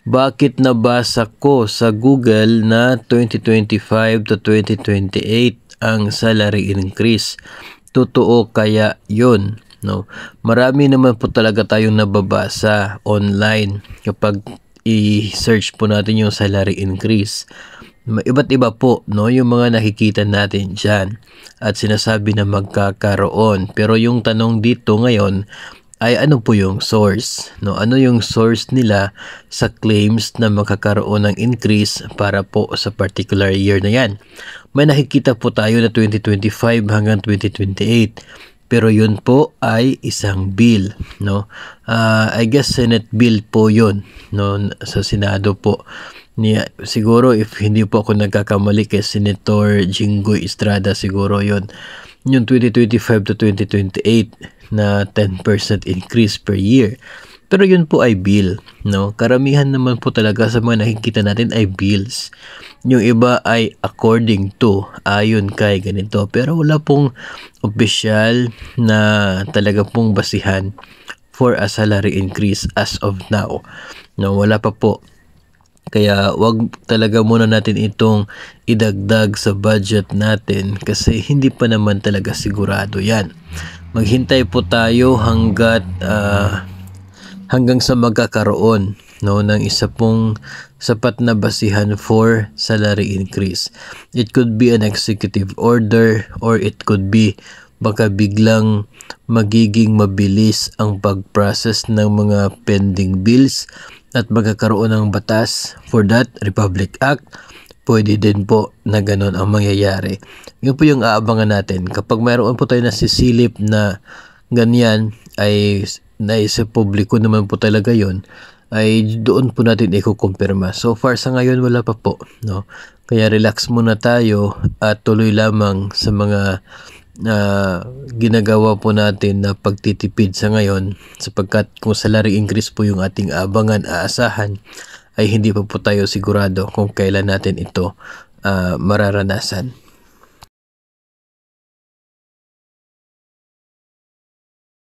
Bakit nabasa ko sa Google na 2025 to 2028 ang salary increase? Totoo kaya yun? No? Marami naman po talaga tayong nababasa online kapag i-search po natin yung salary increase. Iba't iba po, no, yung mga nakikita natin dyan at sinasabi na magkakaroon. Pero yung tanong dito ngayon ay ano po yung source, no? Ano yung source nila sa claims na magkakaroon ng increase para po sa particular year na yan? May nakikita po tayo na 2025 hanggang 2028. Pero yun po ay isang bill, no? I guess Senate bill po yun, no, sa Senado po. Siguro if hindi po ako nagkakamali kay Senator Jinggoy Estrada, siguro yun. Yung 2025 to 2028 na 10% increase per year. Pero yun po ay bill, no? Karamihan naman po talaga sa mga nakikita natin ay bills. Yung iba ay according to, ayon kay ganito. Pero wala pong official na talaga pong basihan for a salary increase as of now. No, wala pa po. Kaya wag talaga muna natin itong idagdag sa budget natin kasi hindi pa naman talaga sigurado yan. Maghintay po tayo hanggang sa magkakaroon, no, ng isa pong sapat na basihan for salary increase. It could be an executive order or it could be baka biglang magiging mabilis ang pag-process ng mga pending bills at magkakaroon ng batas for that Republic Act. Pwede din po na ganun ang mangyayari. Yun po yung aabangan natin. Kapag mayroon po tayo nasisilip na ganyan ay naisa publiko naman po talaga yon, ay doon po natin ikukumpirma. So far sa ngayon wala pa po, no? Kaya relax muna tayo at tuloy lamang sa mga ginagawa po natin na pagtitipid sa ngayon, sapagkat kung salary increase po yung ating abangan, aasahan, ay hindi pa po tayo sigurado kung kailan natin ito mararanasan.